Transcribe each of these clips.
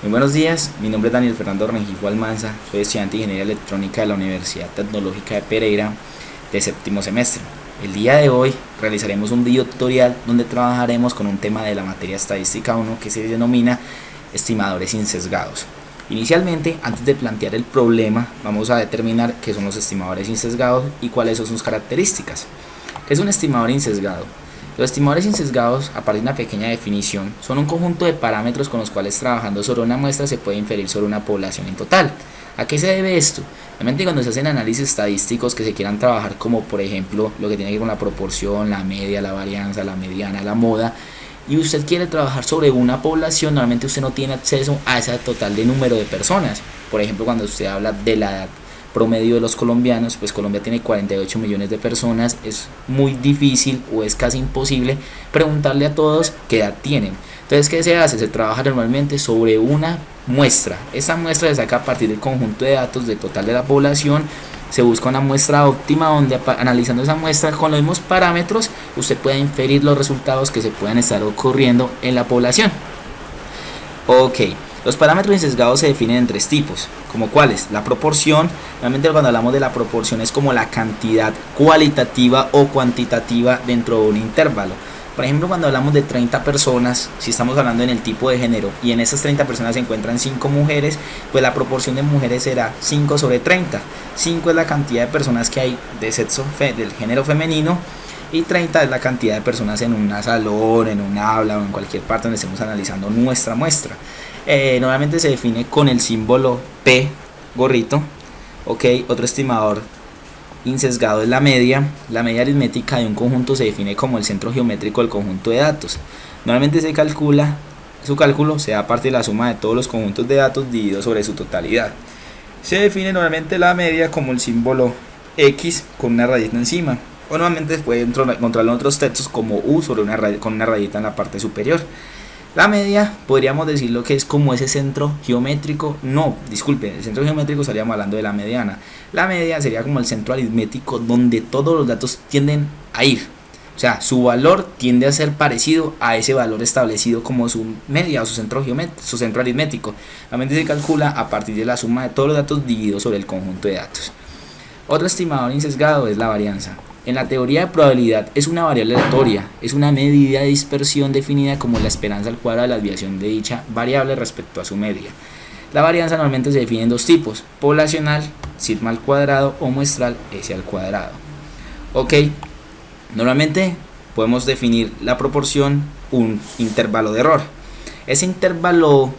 Muy buenos días, mi nombre es Daniel Fernando Rengifo Almanza, soy estudiante de Ingeniería Electrónica de la Universidad Tecnológica de Pereira de séptimo semestre. El día de hoy realizaremos un video tutorial donde trabajaremos con un tema de la materia estadística 1 que se denomina estimadores insesgados. Inicialmente, antes de plantear el problema, vamos a determinar qué son los estimadores insesgados y cuáles son sus características. ¿Qué es un estimador insesgado? Los estimadores insesgados, a partir de una pequeña definición, son un conjunto de parámetros con los cuales trabajando sobre una muestra se puede inferir sobre una población en total. ¿A qué se debe esto? Realmente cuando se hacen análisis estadísticos que se quieran trabajar como por ejemplo lo que tiene que ver con la proporción, la media, la varianza, la mediana, la moda, y usted quiere trabajar sobre una población, normalmente usted no tiene acceso a ese total de número de personas. Por ejemplo, cuando usted habla de la edad promedio de los colombianos, pues Colombia tiene 48 millones de personas, es muy difícil o es casi imposible preguntarle a todos qué edad tienen. Entonces, ¿qué se hace? Se trabaja normalmente sobre una muestra. Esta muestra se saca a partir del conjunto de datos del total de la población. Se busca una muestra óptima donde analizando esa muestra con los mismos parámetros usted puede inferir los resultados que se puedan estar ocurriendo en la población. Ok, los parámetros insesgados se definen en tres tipos, como cuáles: la proporción. Realmente cuando hablamos de la proporción es como la cantidad cualitativa o cuantitativa dentro de un intervalo. Por ejemplo, cuando hablamos de 30 personas, si estamos hablando en el tipo de género y en esas 30 personas se encuentran 5 mujeres, pues la proporción de mujeres será 5 sobre 30. 5 es la cantidad de personas que hay de sexo del género femenino y 30 es la cantidad de personas en un salón, en un aula o en cualquier parte donde estemos analizando nuestra muestra. Normalmente se define con el símbolo P, gorrito. Ok, otro estimador insesgado es la media. La media aritmética de un conjunto se define como el centro geométrico del conjunto de datos. Normalmente su cálculo se da a partir de la suma de todos los conjuntos de datos dividido sobre su totalidad. Se define normalmente la media como el símbolo X con una rayita encima, o normalmente se puede encontrarlo en otros textos como U sobre con una rayita en la parte superior. La media podríamos decirlo que es como ese centro geométrico. No, disculpen, el centro geométrico estaríamos hablando de la mediana. La media sería como el centro aritmético donde todos los datos tienden a ir. O sea, su valor tiende a ser parecido a ese valor establecido como su media o su centro aritmético. Realmente se calcula a partir de la suma de todos los datos dividido sobre el conjunto de datos. Otro estimador insesgado es la varianza. En la teoría de probabilidad es una variable aleatoria, es una medida de dispersión definida como la esperanza al cuadrado de la desviación de dicha variable respecto a su media. La varianza normalmente se define en dos tipos: poblacional, sigma al cuadrado, o muestral, s al cuadrado. Ok, normalmente podemos definir la proporción un intervalo de error. Ese intervalo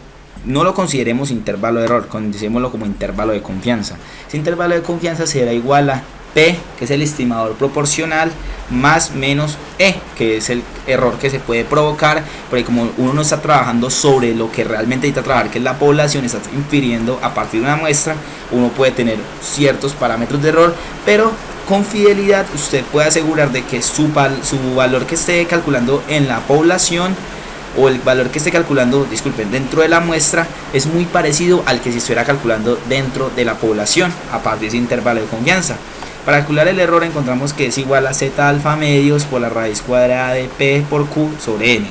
no lo consideremos intervalo de error, considerémoslo como intervalo de confianza. Ese intervalo de confianza será igual a P, que es el estimador proporcional, más menos E, que es el error que se puede provocar, porque como uno no está trabajando sobre lo que realmente necesita trabajar, que es la población, está infiriendo a partir de una muestra, uno puede tener ciertos parámetros de error, pero con fidelidad usted puede asegurar de que su valor que esté calculando en la población o el valor que esté calculando, dentro de la muestra es muy parecido al que si estuviera calculando dentro de la población a partir de ese intervalo de confianza. Para calcular el error encontramos que es igual a z alfa medios por la raíz cuadrada de p por q sobre n,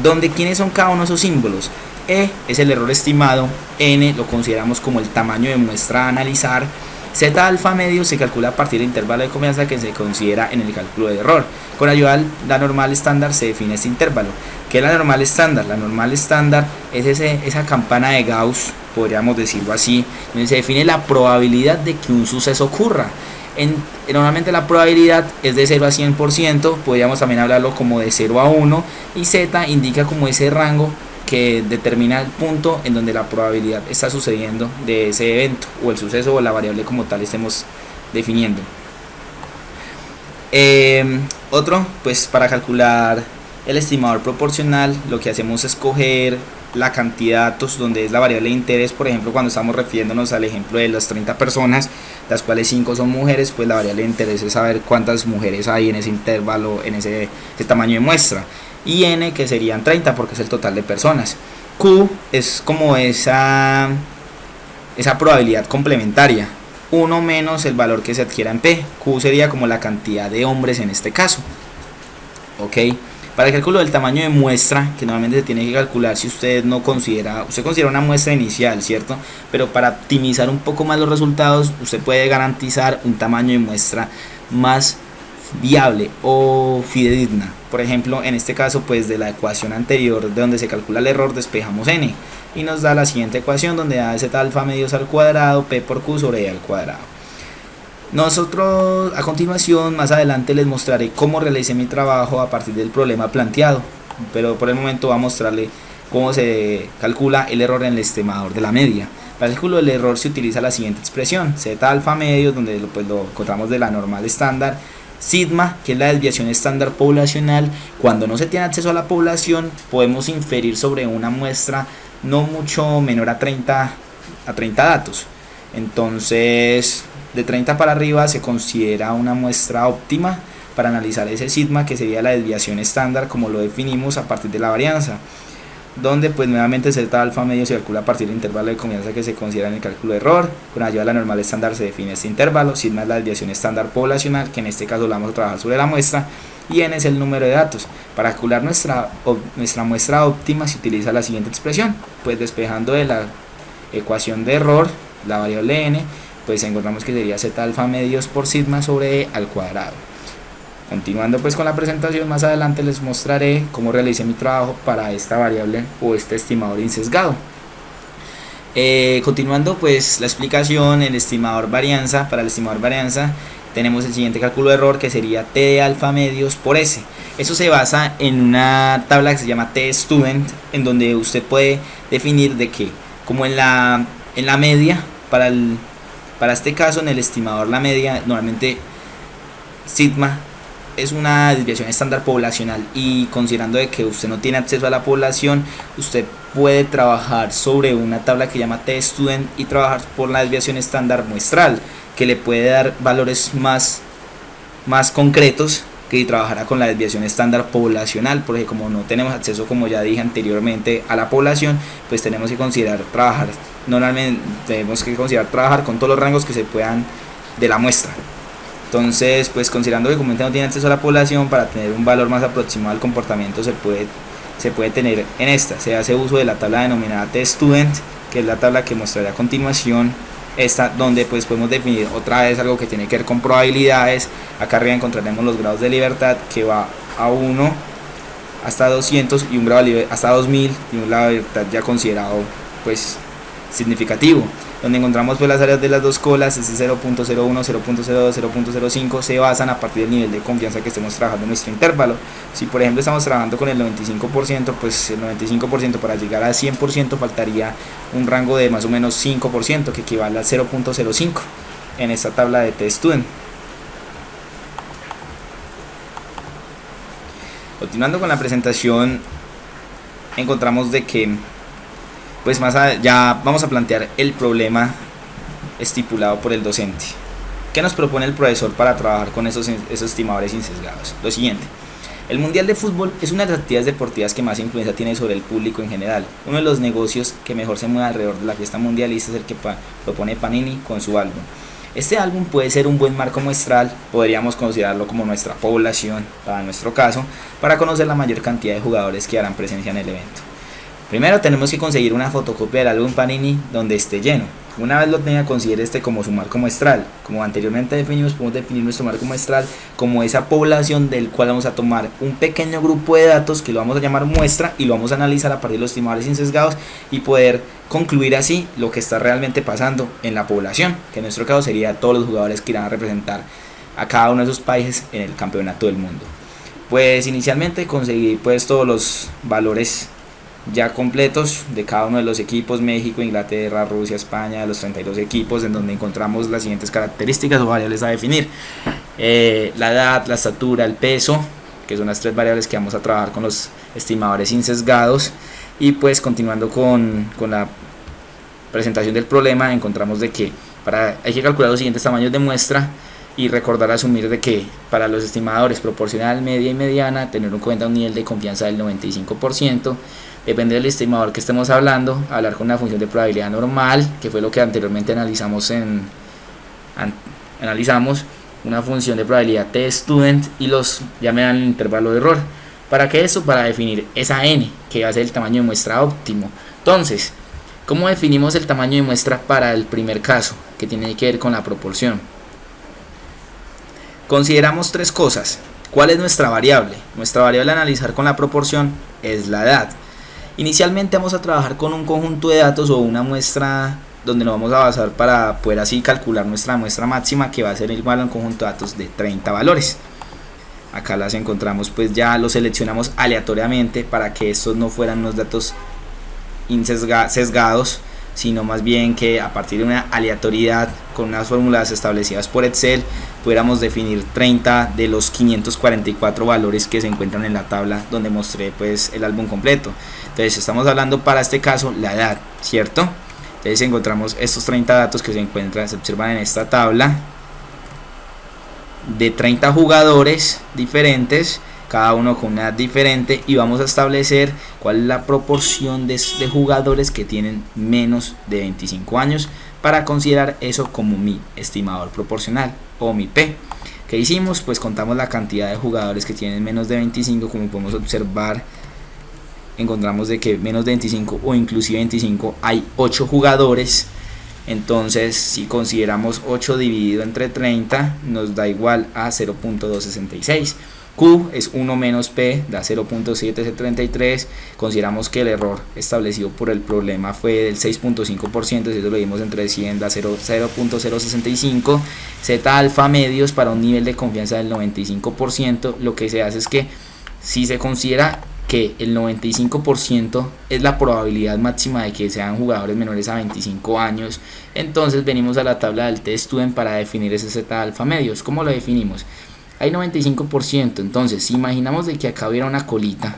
donde ¿quiénes son cada uno de esos símbolos? E es el error estimado, n lo consideramos como el tamaño de muestra a analizar, z alfa medios se calcula a partir del intervalo de confianza que se considera en el cálculo de error. Con ayuda de la normal estándar se define este intervalo. ¿Qué es la normal estándar? La normal estándar es esa campana de Gauss, podríamos decirlo así, donde se define la probabilidad de que un suceso ocurra. Normalmente la probabilidad es de 0 a 100%, podríamos también hablarlo como de 0 a 1, y z indica como ese rango que determina el punto en donde la probabilidad está sucediendo de ese evento o el suceso o la variable como tal estemos definiendo. Otro, pues para calcular el estimador proporcional lo que hacemos es coger la cantidad de datos donde es la variable de interés. Por ejemplo, cuando estamos refiriéndonos al ejemplo de las 30 personas, las cuales 5 son mujeres, pues la variable de interés es saber cuántas mujeres hay en ese intervalo, en ese tamaño de muestra. Y n, que serían 30 porque es el total de personas. Q es como esa probabilidad complementaria, 1 menos el valor que se adquiera en P. Q sería como la cantidad de hombres en este caso. Ok, Para el cálculo del tamaño de muestra, que normalmente se tiene que calcular si usted considera una muestra inicial, ¿cierto? Pero para optimizar un poco más los resultados, usted puede garantizar un tamaño de muestra más viable o fidedigna. Por ejemplo, en este caso, pues de la ecuación anterior de donde se calcula el error, despejamos n y nos da la siguiente ecuación donde da z alfa medios al cuadrado p por q sobre e al cuadrado. Nosotros a continuación, más adelante, les mostraré cómo realicé mi trabajo a partir del problema planteado, pero por el momento voy a mostrarle cómo se calcula el error en el estimador de la media. Para el cálculo del error se utiliza la siguiente expresión: z alfa medios, donde lo encontramos de la normal estándar, sigma, que es la desviación estándar poblacional. Cuando no se tiene acceso a la población, podemos inferir sobre una muestra no mucho menor a 30 datos. Entonces, de 30 para arriba se considera una muestra óptima para analizar ese sigma, que sería la desviación estándar como lo definimos a partir de la varianza, donde pues nuevamente z alfa medio se calcula a partir del intervalo de confianza que se considera en el cálculo de error. Con ayuda de la normal estándar se define este intervalo. Sigma es la desviación estándar poblacional, que en este caso la vamos a trabajar sobre la muestra, y n es el número de datos. Para calcular nuestra muestra óptima se utiliza la siguiente expresión, pues despejando de la ecuación de error la variable n, pues encontramos que sería z alfa medios por sigma sobre e al cuadrado. Continuando pues con la presentación, más adelante les mostraré cómo realicé mi trabajo para esta variable o este estimador insesgado. Continuando pues la explicación, el estimador varianza, para el estimador varianza tenemos el siguiente cálculo de error, que sería t de alfa medios por s. Eso se basa en una tabla que se llama t-student, en donde usted puede definir de que, como en la media, para este caso en el estimador la media, normalmente sigma es una desviación estándar poblacional, y considerando de que usted no tiene acceso a la población, usted puede trabajar sobre una tabla que se llama t-student y trabajar por la desviación estándar muestral, que le puede dar valores más concretos que trabajará con la desviación estándar poblacional, porque como no tenemos acceso, como ya dije anteriormente, a la población, pues tenemos que considerar trabajar con todos los rangos que se puedan de la muestra. Entonces, pues considerando que como no tiene acceso a la población, para tener un valor más aproximado al comportamiento se puede tener en esta. Se hace uso de la tabla denominada t-student, que es la tabla que mostraré a continuación, donde pues podemos definir otra vez algo que tiene que ver con probabilidades. Acá arriba encontraremos los grados de libertad, que va a 1 hasta 200 y un grado de hasta 2000, y un grado de libertad ya considerado pues significativo, donde encontramos pues las áreas de las dos colas. Este 0.01, 0.02, 0.05 se basan a partir del nivel de confianza que estemos trabajando en nuestro intervalo. Si por ejemplo estamos trabajando con el 95%, pues el 95% para llegar al 100% faltaría un rango de más o menos 5%, que equivale al 0.05 en esta tabla de t-student. Continuando con la presentación, encontramos de que pues ya vamos a plantear el problema estipulado por el docente. ¿Qué nos propone el profesor para trabajar con esos estimadores insesgados? Lo siguiente: el Mundial de Fútbol es una de las actividades deportivas que más influencia tiene sobre el público en general. Uno de los negocios que mejor se mueve alrededor de la fiesta mundialista es el que propone Panini con su álbum. Este álbum puede ser un buen marco muestral, podríamos considerarlo como nuestra población, para nuestro caso, para conocer la mayor cantidad de jugadores que harán presencia en el evento. Primero tenemos que conseguir una fotocopia del álbum Panini donde esté lleno. Una vez lo tenga, considere este como su marco muestral. Como anteriormente definimos, podemos definir nuestro marco muestral como esa población del cual vamos a tomar un pequeño grupo de datos que lo vamos a llamar muestra y lo vamos a analizar a partir de los estimadores insesgados y poder concluir así lo que está realmente pasando en la población, que en nuestro caso sería todos los jugadores que irán a representar a cada uno de esos países en el campeonato del mundo. Pues inicialmente conseguí pues todos los valores ya completos de cada uno de los equipos: México, Inglaterra, Rusia, España, de los 32 equipos, en donde encontramos las siguientes características o variables a definir: la edad, la estatura, el peso, que son las tres variables que vamos a trabajar con los estimadores insesgados. Y pues continuando con la presentación del problema, encontramos de que hay que calcular los siguientes tamaños de muestra y recordar asumir de que para los estimadores proporcional, media y mediana, tener en cuenta un nivel de confianza del 95%. Depende del estimador que estemos hablando, hablar con una función de probabilidad normal, que fue lo que anteriormente analizamos una función de probabilidad t-student, y ya me dan el intervalo de error. ¿Para qué esto? Para definir esa n, que va a ser el tamaño de muestra óptimo. Entonces, ¿cómo definimos el tamaño de muestra para el primer caso, que tiene que ver con la proporción? Consideramos tres cosas. ¿Cuál es nuestra variable? Nuestra variable a analizar con la proporción es la edad. Inicialmente vamos a trabajar con un conjunto de datos o una muestra donde nos vamos a basar para poder así calcular nuestra muestra máxima, que va a ser igual a un conjunto de datos de 30 valores. Acá las encontramos, pues ya los seleccionamos aleatoriamente para que estos no fueran unos datos sesgados, sino más bien que a partir de una aleatoriedad con unas fórmulas establecidas por Excel pudiéramos definir 30 de los 544 valores que se encuentran en la tabla donde mostré pues el álbum completo. Entonces estamos hablando para este caso la edad, ¿cierto? Entonces encontramos estos 30 datos que se observan en esta tabla de 30 jugadores diferentes, cada uno con una edad diferente, y vamos a establecer cuál es la proporción de jugadores que tienen menos de 25 años para considerar eso como mi estimador proporcional o mi P. ¿Qué hicimos? Pues contamos la cantidad de jugadores que tienen menos de 25, como podemos observar. Encontramos de que menos de 25 o inclusive 25 hay 8 jugadores. Entonces si consideramos 8 dividido entre 30 nos da igual a 0.266. Q es 1 menos P, da 0.733. Consideramos que el error establecido por el problema fue del 6.5%, si eso lo dimos entre 100 da 0.065. Z alfa medios para un nivel de confianza del 95%. Lo que se hace es que si se considera que el 95% es la probabilidad máxima de que sean jugadores menores a 25 años, entonces venimos a la tabla del test-student para definir ese Z alfa medios. ¿Cómo lo definimos? Hay 95%, entonces si imaginamos de que acá hubiera una colita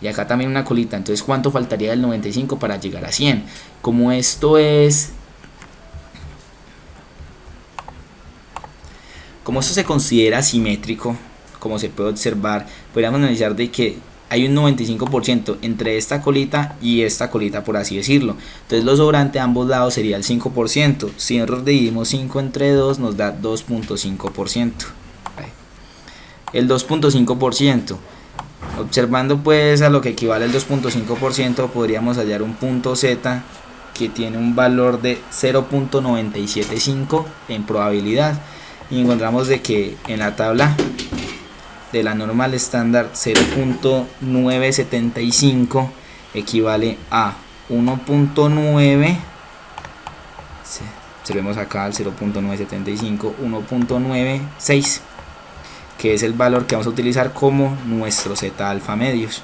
y acá también una colita, entonces ¿cuánto faltaría del 95 para llegar a 100? Como esto se considera simétrico, como se puede observar, podríamos analizar de que hay un 95% entre esta colita y esta colita, por así decirlo. Entonces lo sobrante a ambos lados sería el 5%. Si nosotros dividimos 5 entre 2 nos da 2.5%. El 2.5%. Observando pues a lo que equivale el 2.5%, podríamos hallar un punto Z que tiene un valor de 0.975 en probabilidad. Y encontramos de que en la tabla de la normal estándar 0.975 equivale a 1.9, observemos acá el 0.975, 1.96, que es el valor que vamos a utilizar como nuestro Z alfa medios.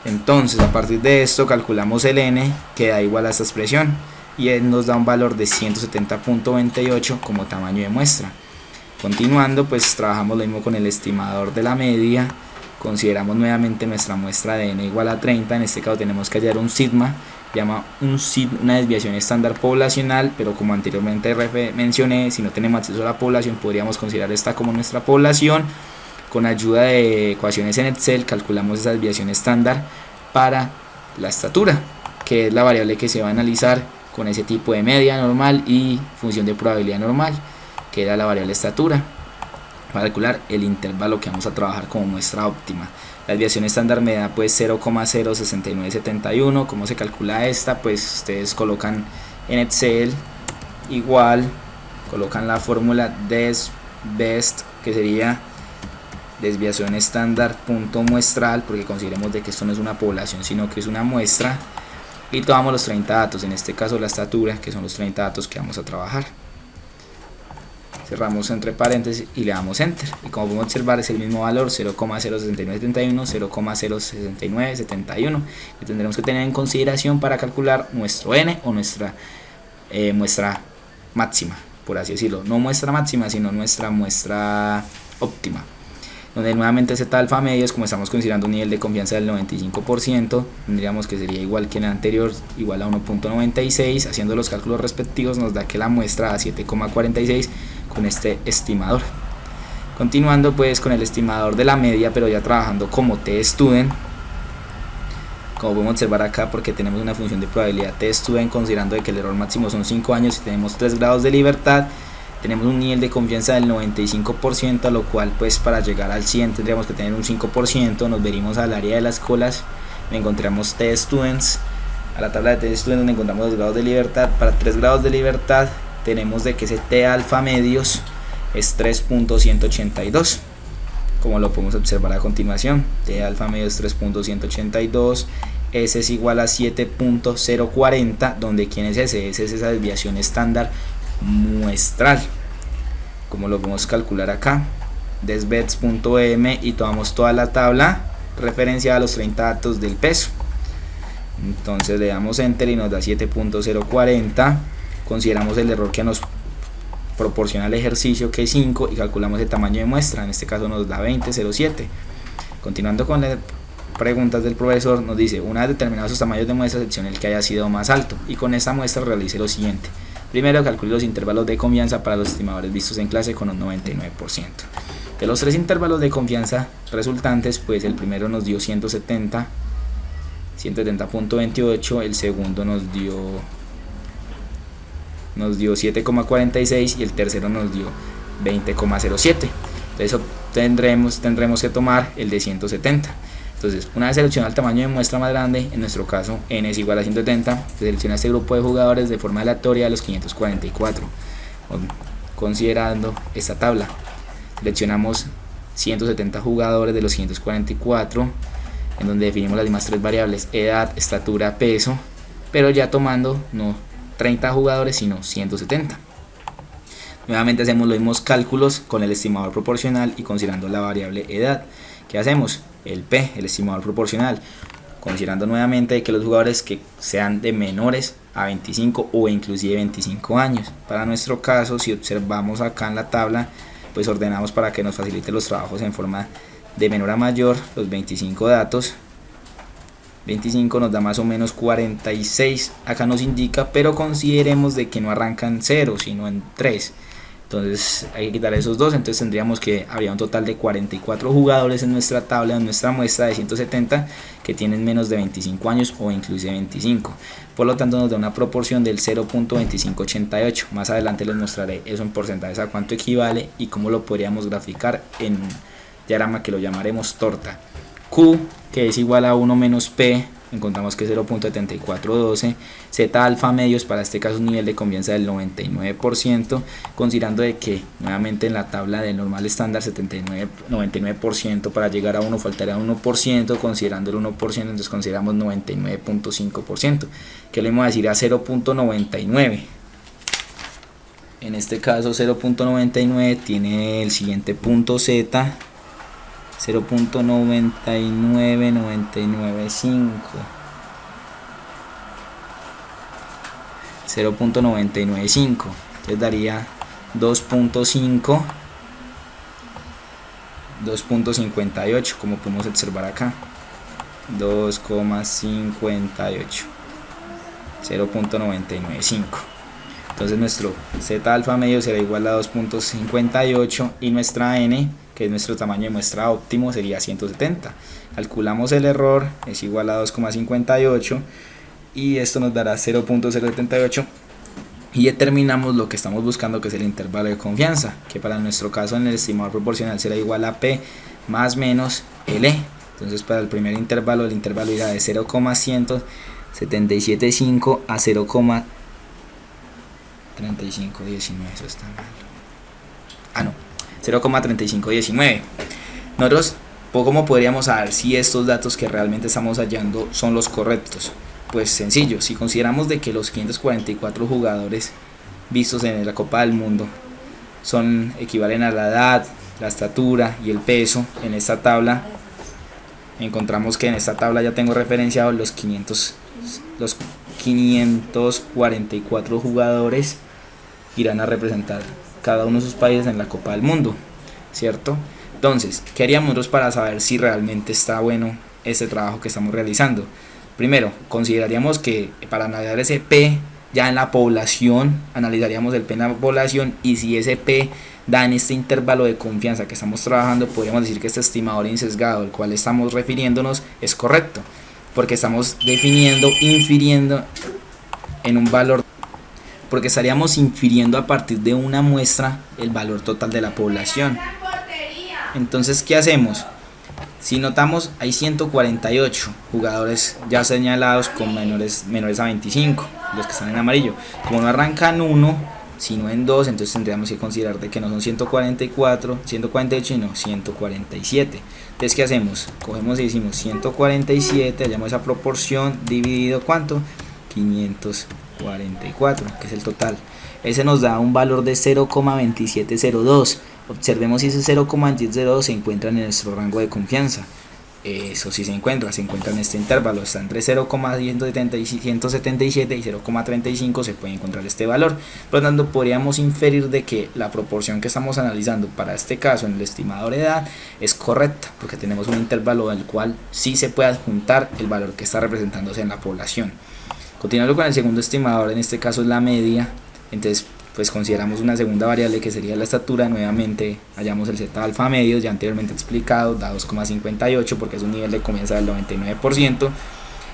Entonces a partir de esto calculamos el n, que da igual a esta expresión, y nos da un valor de 170.28 como tamaño de muestra. Continuando, pues trabajamos lo mismo con el estimador de la media. Consideramos nuevamente nuestra muestra de n igual a 30. En este caso tenemos que hallar un sigma, llama una desviación estándar poblacional, pero como anteriormente mencioné, si no tenemos acceso a la población podríamos considerar esta como nuestra población. Con ayuda de ecuaciones en Excel calculamos esa desviación estándar para la estatura, que es la variable que se va a analizar con ese tipo de media normal y función de probabilidad normal, que era la variable estatura, para calcular el intervalo que vamos a trabajar como muestra óptima. La desviación estándar me da pues 0,06971. ¿Cómo se calcula esta? Pues ustedes colocan en Excel igual, colocan la fórmula desBest, que sería desviación estándar punto muestral, porque consideremos de que esto no es una población sino que es una muestra, y tomamos los 30 datos, en este caso la estatura, que son los 30 datos que vamos a trabajar. Cerramos entre paréntesis y le damos enter, y como podemos observar es el mismo valor, 0,06971, 0,06971, que tendremos que tener en consideración para calcular nuestro n o nuestra muestra máxima, por así decirlo. No muestra máxima sino nuestra muestra óptima, donde nuevamente Z alfa medios, como estamos considerando un nivel de confianza del 95%, tendríamos que sería igual que en el anterior, igual a 1.96. Haciendo los cálculos respectivos nos da que la muestra da 7,46 con este estimador. Continuando pues con el estimador de la media, pero ya trabajando como test-student, como podemos observar acá, porque tenemos una función de probabilidad test-student, considerando de que el error máximo son 5 años y tenemos 3 grados de libertad, tenemos un nivel de confianza del 95%, a lo cual pues para llegar al 100 tendríamos que tener un 5%. Nos verimos al área de las colas, encontramos T-Students, a la tabla de T-Students donde encontramos los grados de libertad. Para 3 grados de libertad tenemos de que ese T alfa medios es 3.182, como lo podemos observar a continuación. T alfa medios 3.182, S es igual a 7.040, donde ¿quién es ese? Ese es esa desviación estándar muestral, como lo podemos calcular acá, desbets.m, y tomamos toda la tabla referenciada a los 30 datos del peso. Entonces le damos enter y nos da 7.040, consideramos el error que nos proporciona el ejercicio, que es 5, y calculamos el tamaño de muestra, en este caso nos da 20.07. Continuando con las preguntas del profesor, nos dice: una vez determinados sus tamaños de muestra, seleccione el que haya sido más alto, y con esta muestra realice lo siguiente. Primero, calcule los intervalos de confianza para los estimadores vistos en clase con un 99%. De los 3 intervalos de confianza resultantes, pues el primero nos dio 170.28, el segundo nos dio 7,46 y el tercero nos dio 20,07. Entonces tendremos que tomar el de 170. Entonces, una vez seleccionado el tamaño de muestra más grande, en nuestro caso n es igual a 170, se selecciona este grupo de jugadores de forma aleatoria de los 544, considerando esta tabla. Seleccionamos 170 jugadores de los 544, en donde definimos las mismas 3 variables: edad, estatura, peso, pero ya tomando no 30 jugadores sino 170. Nuevamente hacemos los mismos cálculos con el estimador proporcional y considerando la variable edad. ¿Qué hacemos? El P, el estimador proporcional, considerando nuevamente que los jugadores que sean de menores a 25 o inclusive 25 años. Para nuestro caso, si observamos acá en la tabla, pues ordenamos para que nos facilite los trabajos en forma de menor a mayor los 25 datos. 25 nos da más o menos 46, acá nos indica, pero consideremos de que no arrancan 0 sino en 3. Entonces hay que quitar esos dos, entonces tendríamos que habría un total de 44 jugadores en nuestra tabla, en nuestra muestra de 170, que tienen menos de 25 años o inclusive 25. Por lo tanto nos da una proporción del 0.2588. Más adelante les mostraré eso en porcentajes, a cuánto equivale y cómo lo podríamos graficar en un diagrama que lo llamaremos torta. Q, que es igual a 1 menos P, encontramos que es 0.7412. Z alfa medios, para este caso un nivel de confianza del 99%, considerando de que nuevamente en la tabla de normal estándar 99%, para llegar a 1 faltaría 1%, considerando el 1%, entonces consideramos 99.5%, que le vamos a decir a 0.99. En este caso 0.99 tiene el siguiente punto Z, 0.99995, 0.995, entonces daría 2.5, 2.58, como podemos observar acá, 2,58, 0.995. Entonces nuestro Z alfa medio será igual a 2.58 y nuestra n, que es nuestro tamaño de muestra óptimo, sería 170. Calculamos el error, es igual a 2,58 y esto nos dará 0.078 y determinamos lo que estamos buscando, que es el intervalo de confianza, que para nuestro caso en el estimador proporcional será igual a P más menos L. Entonces para el primer intervalo, el intervalo irá de 0,1775 a 0,3519, eso está mal. 0,3519. Nosotros, ¿cómo podríamos saber si estos datos que realmente estamos hallando son los correctos? Pues sencillo, si consideramos de que los 544 jugadores vistos en la Copa del Mundo equivalen a la edad, la estatura y el peso en esta tabla, encontramos que en esta tabla ya tengo referenciados los 544 jugadores que irán a representar cada uno de sus países en la Copa del Mundo, ¿cierto? Entonces, ¿qué haríamos nosotros para saber si realmente está bueno este trabajo que estamos realizando? Primero, consideraríamos que para analizar ese P ya en la población, analizaríamos el P en la población, y si ese P da en este intervalo de confianza que estamos trabajando, podríamos decir que este estimador insesgado al cual estamos refiriéndonos es correcto, porque estamos infiriendo en un valor. porque estaríamos infiriendo a partir de una muestra el valor total de la población. Entonces, ¿qué hacemos? Si notamos, hay 148 jugadores ya señalados con menores a 25, los que están en amarillo. Como no arrancan 1, sino en 2, entonces tendríamos que considerar de que no son 144, 148, sino 147. Entonces, ¿qué hacemos? Cogemos y decimos 147, hallamos esa proporción, dividido, ¿cuánto? 544, que es el total. Ese nos da un valor de 0,2702. Observemos si ese 0,2702 se encuentra en nuestro rango de confianza. Eso sí se encuentra en este intervalo, está entre 0,177 y 0,35 se puede encontrar este valor. Por lo tanto, podríamos inferir de que la proporción que estamos analizando para este caso en el estimador de edad es correcta, porque tenemos un intervalo del cual sí se puede adjuntar el valor que está representándose en la población. Continuando con el segundo estimador, en este caso es la media. Entonces, pues consideramos una segunda variable que sería la estatura. Nuevamente hallamos el Z alfa medio, ya anteriormente explicado, da 2,58 porque es un nivel de confianza del 99%.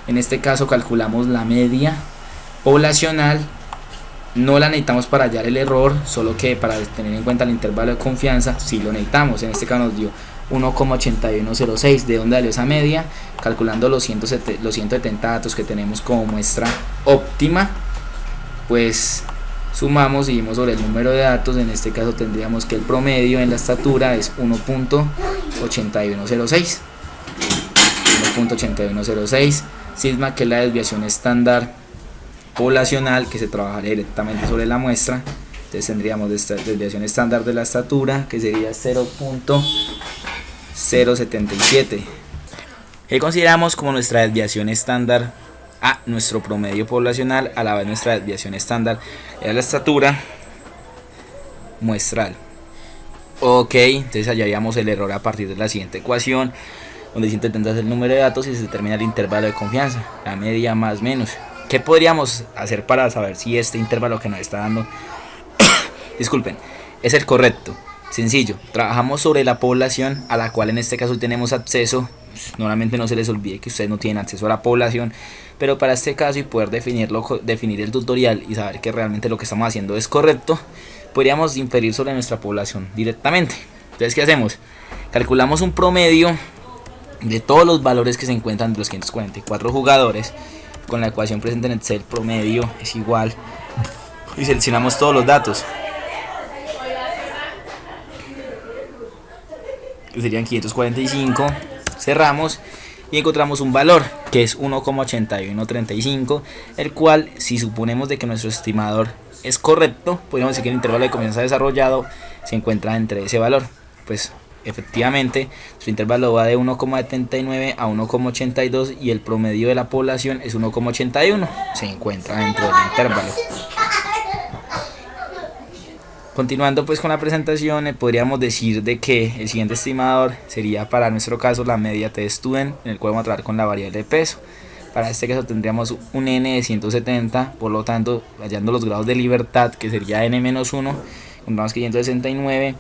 En este caso calculamos la media poblacional. No la necesitamos para hallar el error, solo que para tener en cuenta el intervalo de confianza sí lo necesitamos. En este caso nos dio 1,8106. ¿De dónde salió esa media? Calculando los 170 datos que tenemos como muestra óptima, pues sumamos y vimos sobre el número de datos. En este caso tendríamos que el promedio en la estatura es 1.8106. 1.8106. Sigma, que es la desviación estándar poblacional, que se trabajaría directamente sobre la muestra. Entonces tendríamos esta desviación estándar de la estatura, que sería 0.077, que consideramos como nuestra desviación estándar a nuestro promedio poblacional, a la vez nuestra desviación estándar era la estatura muestral. Ok, entonces hallaríamos el error a partir de la siguiente ecuación, donde se intenta hacer el número de datos y se determina el intervalo de confianza, la media más menos. ¿Qué podríamos hacer para saber si este intervalo que nos está dando disculpen, es el correcto? Sencillo, trabajamos sobre la población a la cual en este caso tenemos acceso. Normalmente no se les olvide que ustedes no tienen acceso a la población, pero para este caso y poder definir el tutorial y saber que realmente lo que estamos haciendo es correcto, podríamos inferir sobre nuestra población directamente. Entonces, ¿qué hacemos? Calculamos un promedio de todos los valores que se encuentran de los 544 jugadores. Con la ecuación presente en Excel, promedio es igual, y seleccionamos todos los datos, que serían 545, cerramos y encontramos un valor que es 1,8135, el cual, si suponemos de que nuestro estimador es correcto, podríamos decir que el intervalo de confianza desarrollado se encuentra entre ese valor. Pues efectivamente su intervalo va de 1,79 a 1,82 y el promedio de la población es 1,81, se encuentra dentro del intervalo. Continuando pues con la presentación, podríamos decir de que el siguiente estimador sería para nuestro caso la media t-student, en el cual vamos a trabajar con la variable de peso. Para este caso tendríamos un n de 170, por lo tanto hallando los grados de libertad, que sería n-1, encontramos que 169.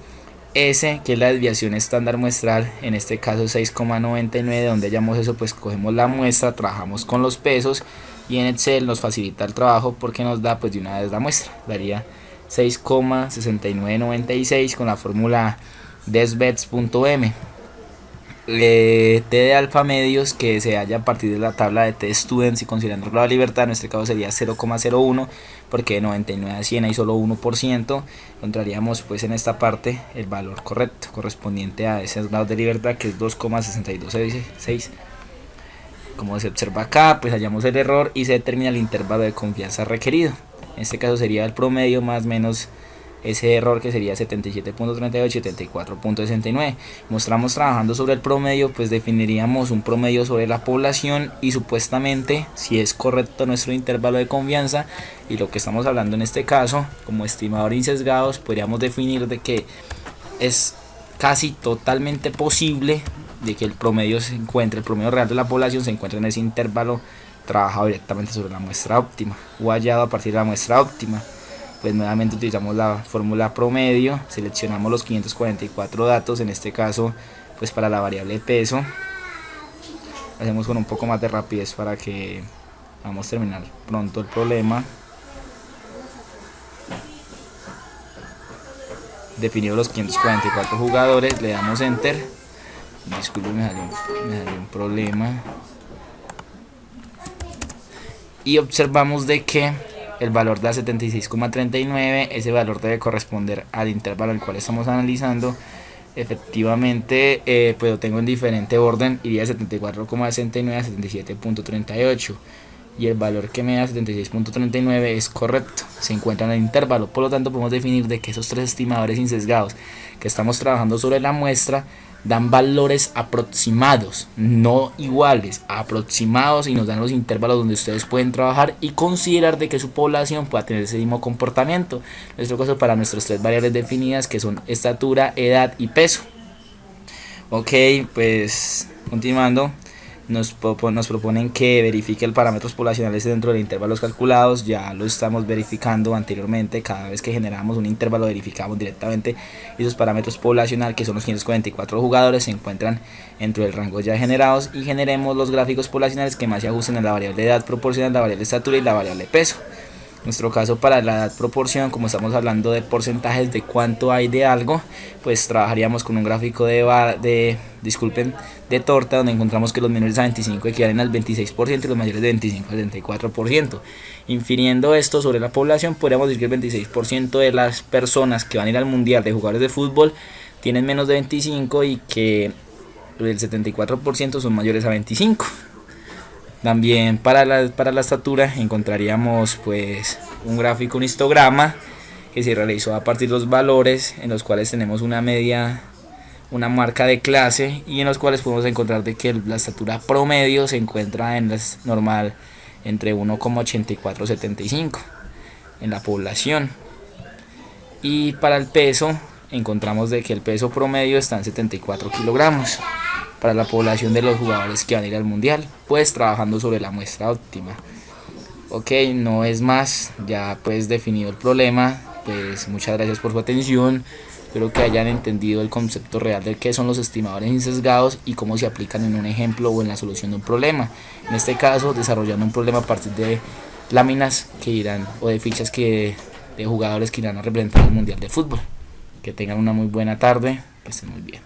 S, que es la desviación estándar muestral, en este caso 6,99, donde hallamos eso, pues cogemos la muestra, trabajamos con los pesos y en Excel nos facilita el trabajo porque nos da pues de una vez la muestra, daría 6,6996 con la fórmula desbets.m. T de alfa medios, que se halla a partir de la tabla de t-students y considerando el grado de libertad, en este caso sería 0,01, porque de 99 a 100 hay solo 1%, encontraríamos pues en esta parte el valor correcto correspondiente a esos grados de libertad, que es 2,6266. Como se observa acá, pues hallamos el error y se determina el intervalo de confianza requerido. En este caso sería el promedio más menos ese error, que sería 77.38 y 74.69. Mostramos trabajando sobre el promedio, pues definiríamos un promedio sobre la población y supuestamente si es correcto nuestro intervalo de confianza, y lo que estamos hablando en este caso como estimador insesgados, podríamos definir de que es casi totalmente posible de que el promedio real de la población se encuentre en ese intervalo trabajado directamente sobre la muestra óptima o hallado a partir de la muestra óptima. Pues nuevamente utilizamos la fórmula promedio, seleccionamos los 544 datos, en este caso pues para la variable peso. Hacemos con un poco más de rapidez para que vamos a terminar pronto el problema. definido los 544 jugadores, le damos enter. Disculpen, me salió un problema. Y observamos de que el valor da 76,39, ese valor debe corresponder al intervalo al cual estamos analizando. Efectivamente, pues lo tengo en diferente orden, iría de 74,69 a 77,38 y el valor que me da 76,39 es correcto, se encuentra en el intervalo. Por lo tanto, podemos definir de que esos tres estimadores insesgados que estamos trabajando sobre la muestra dan valores aproximados, no iguales, aproximados, y nos dan los intervalos donde ustedes pueden trabajar y considerar de que su población pueda tener ese mismo comportamiento. En nuestro caso, para nuestras tres variables definidas, que son estatura, edad y peso. Ok, pues continuando, nos proponen que verifique el parámetros poblacionales dentro de los intervalos calculados. Ya lo estamos verificando anteriormente. Cada vez que generamos un intervalo, verificamos directamente esos parámetros poblacionales, que son los 544 jugadores, se encuentran dentro del rango ya generados, y generemos los gráficos poblacionales que más se ajusten a la variable edad proporcional, la variable estatura y la variable peso. En nuestro caso, para la edad proporción, como estamos hablando de porcentajes de cuánto hay de algo, pues trabajaríamos con un gráfico de torta, donde encontramos que los menores a 25 equivalen al 26% y los mayores de 25 al 34%. Infiriendo esto sobre la población, podríamos decir que el 26% de las personas que van a ir al mundial de jugadores de fútbol tienen menos de 25 y que el 74% son mayores a 25. También para la estatura encontraríamos pues un gráfico, un histograma que se realizó a partir de los valores, en los cuales tenemos una media, una marca de clase, y en los cuales podemos encontrar de que la estatura promedio se encuentra en la normal entre 1,8475 en la población. Y para el peso encontramos de que el peso promedio está en 74 kilogramos para la población de los jugadores que van a ir al mundial, pues trabajando sobre la muestra óptima. Ok, no es más, ya pues definido el problema. Pues muchas gracias por su atención, espero que hayan entendido el concepto real de qué son los estimadores insesgados y cómo se aplican en un ejemplo o en la solución de un problema. En este caso, desarrollando un problema a partir de láminas que irán, o de fichas de jugadores que irán a representar el mundial de fútbol. Que tengan una muy buena tarde, que estén muy bien.